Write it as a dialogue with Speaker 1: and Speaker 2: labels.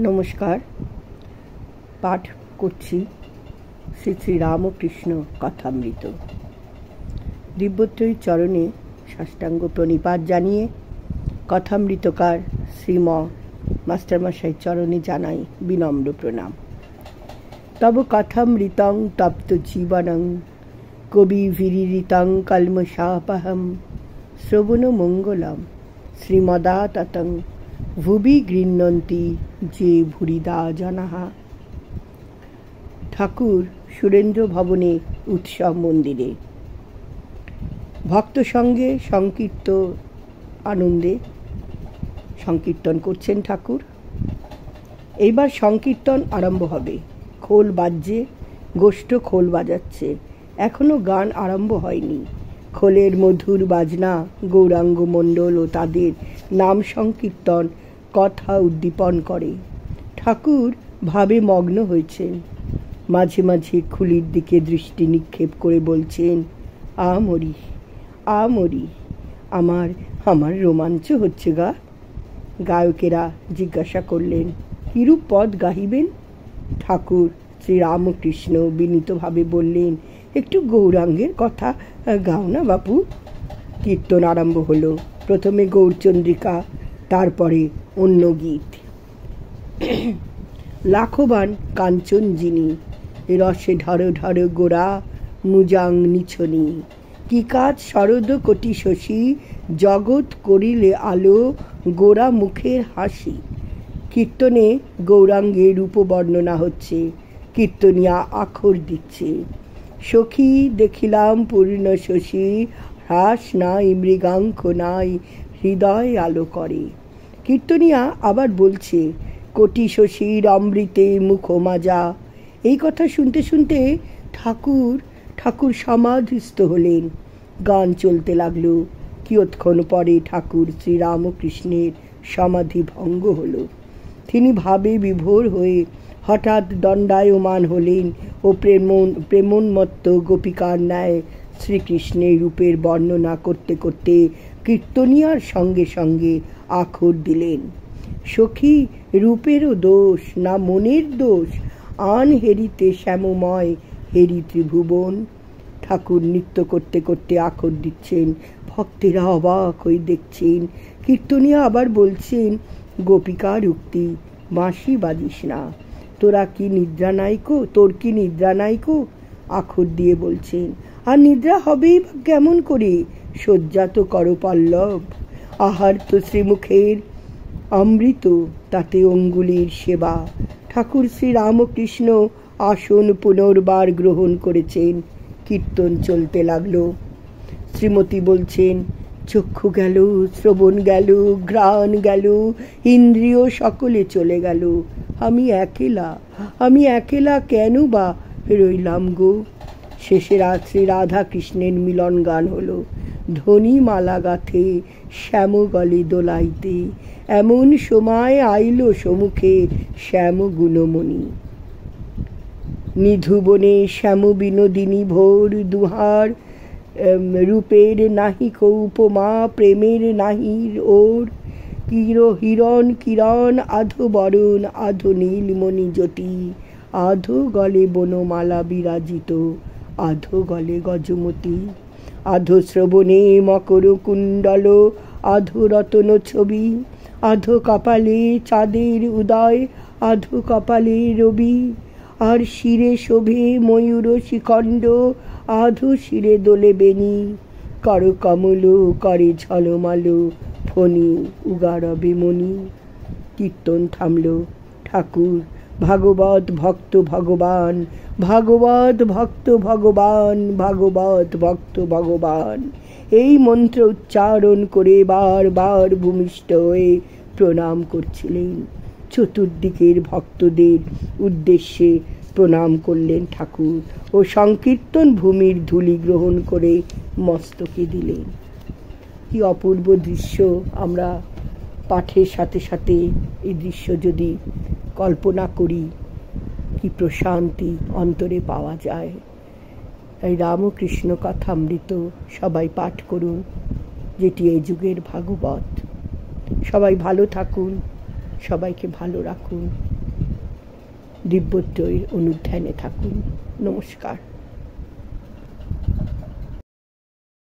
Speaker 1: নমস্কার। পাঠ করছি শ্রী শ্রী রামকৃষ্ণ কথামৃত। দিব্যত্রয়ী চরণে সাষ্টাঙ্গ প্রণিপাত জানিয়ে কথামৃতকার শ্রীম মাস্টারমশাই চরণে জানাই বিনম্র প্রণাম। তব কথামৃতং তপ্ত জীবনং কবি ভিরিরিতং কলমশাপহম শ্রবণ মঙ্গলম শ্রীমদাততং ভুবি গৃহ্ণন্তি যে ভুরিদা জনাহা। ঠাকুর সুরেন্দ্র ভবনে উৎসব মন্দিরে ভক্ত সঙ্গে সংকীর্ত আনন্দে সংকীর্তন করছেন ঠাকুর। এইবার সংকীর্তন আরম্ভ হবে। খোল বাজছে, গোষ্ঠ খোল বাজাচ্ছে, এখনো গান আরম্ভ হয়নি। খোলের মধুর বাজনা গৌরাঙ্গ মণ্ডল ও তাদের নাম সংকীর্তন কথা উদ্দীপন করে। ঠাকুর ভাবে মগ্ন হয়েছেন। মাঝে মাঝে খুলির দিকে দৃষ্টি নিক্ষেপ করে বলছেন, আমরি আমরি, আমার আমার রোমাঞ্চ হচ্ছে গা। গায়কেরা জিজ্ঞাসা করলেন, কিরূপ পদ গাহিবেন? ঠাকুর শ্রীরামকৃষ্ণ বিনীতভাবে বললেন, একটু গৌরাঙ্গের কথা গাও না বাপু। কীর্তন আরম্ভ হলো। প্রথমে গৌরচন্দ্রিকা, তারপরে অন্য গীত। লাখবান কাঞ্চন যিনি, রসে ঢর ঢর গোরা মুজাং নিছনি, কি কাজ শরদ কোটি শশী, জগৎ করিলে আলো গোরা মুখের হাসি। কীর্তনে গৌরাঙ্গের রূপ বর্ণনা হচ্ছে, কীর্তনিয়া আখর দিচ্ছে। সখী দেখিলাম পূর্ণ শশী, হ্রাস নাই মৃগাঙ্ক নাই, হৃদয় আলো করে। কীর্তনিয়া আবার বলছে, কোটি শশীর অমৃতে মুখ মাজা। এই কথা শুনতে শুনতে ঠাকুর সমাধিস্থ হলেন। গান চলতে লাগলো। কিয়ৎক্ষণ পরে ঠাকুর শ্রীরামকৃষ্ণের সমাধি ভঙ্গ হলো। তিনি ভাবে বিভোর হয়ে হঠাৎ দণ্ডায়মান হলেন ও প্রেমোন্মত্ত গোপিকার ন্যায় শ্রীকৃষ্ণের রূপের বর্ণনা করতে করতে কীর্তনিয়ার সঙ্গে সঙ্গে আখর দিলেন। সখী রূপেরও দোষ না মনের দোষ, আন হেরিতে শ্যামময় হেরি ত্রিভুবন। ঠাকুর নৃত্য করতে করতে আখর দিচ্ছেন। ভক্তেরা অবাক হয়ে দেখছেন। কীর্তনিয়া আবার বলছেন, গোপিকার উক্তি, বাঁশি বাজিস না, তোর কি নিদ্রা নাইকো? আখর দিয়ে বলছেন, আর নিদ্রা হবেই বা কেমন করে? শয্যা তো করো পল্লব, আহার তো শ্রীমুখের অমৃত, তাতে অঙ্গুলির সেবা। ঠাকুর শ্রীরামকৃষ্ণ আসন পুনর্বার গ্রহণ করেছেন। কীর্তন চলতে লাগলো। শ্রীমতী বলছেন, চক্ষু গেল, শ্রবণ গেল, ঘ্রাণ গেল, ইন্দ্রিয় সকলে চলে গেল। আমি একলা কেন বা রইলাম গো। শেষে রাত্রে রাধা কৃষ্ণের মিলন গান হলো। ধ্বনি মালা গাথে শ্যাম গলে দোলাইতে, এমন সময় আইল সমুখে শ্যাম গুণমণি। নিধুবনে শ্যাম বিনোদিনী ভোর দুহার, রূপের নাহিক উপমা, প্রেমের নাহির ওর। হিরণ কিরণ আধো বরণ, আধো নীলমণি জ্যোতি, আধো গলে বনমালা বিরাজিত, আধো গলে গজমতি। আধো শ্রবণে মকর কুণ্ডল, আধো রতন ছবি, আধো কপালে চাঁদের উদয়, আধো কপালে রবি। আর শিরে শোভে ময়ূর শিখণ্ড, আধো শিরে দোলে বেণী, কর কমল করে ঝলমল, ফণি উগারবে মণি। কীর্তন থামল। ঠাকুর ভাগবত ভক্ত ভগবান, ভাগবত ভক্ত ভগবান, ভাগবত ভক্ত ভগবান, এই মন্ত্র উচ্চারণ করে বারবার ভূমিষ্ঠ হয়ে প্রণাম করছিলেন। চতুর্দিকের ভক্তদের উদ্দেশ্যে প্রণাম করলেন ঠাকুর ও সংকীর্তন ভূমির ধূলি গ্রহণ করে মস্তকে দিলেন। কি অপূর্ব দৃশ্য! আমরা পাঠের সাথে সাথে এই দৃশ্য যদি কল্পনা করি, কি প্রশান্তি অন্তরে পাওয়া যায়। তাই রামকৃষ্ণ কথামৃত সবাই পাঠ করুন, যেটি এই যুগের ভাগবত। সবাই ভালো থাকুন, সবাইকে ভালো রাখুন, দিব্যত্বয়ের অনুধ্যানে থাকুন। নমস্কার।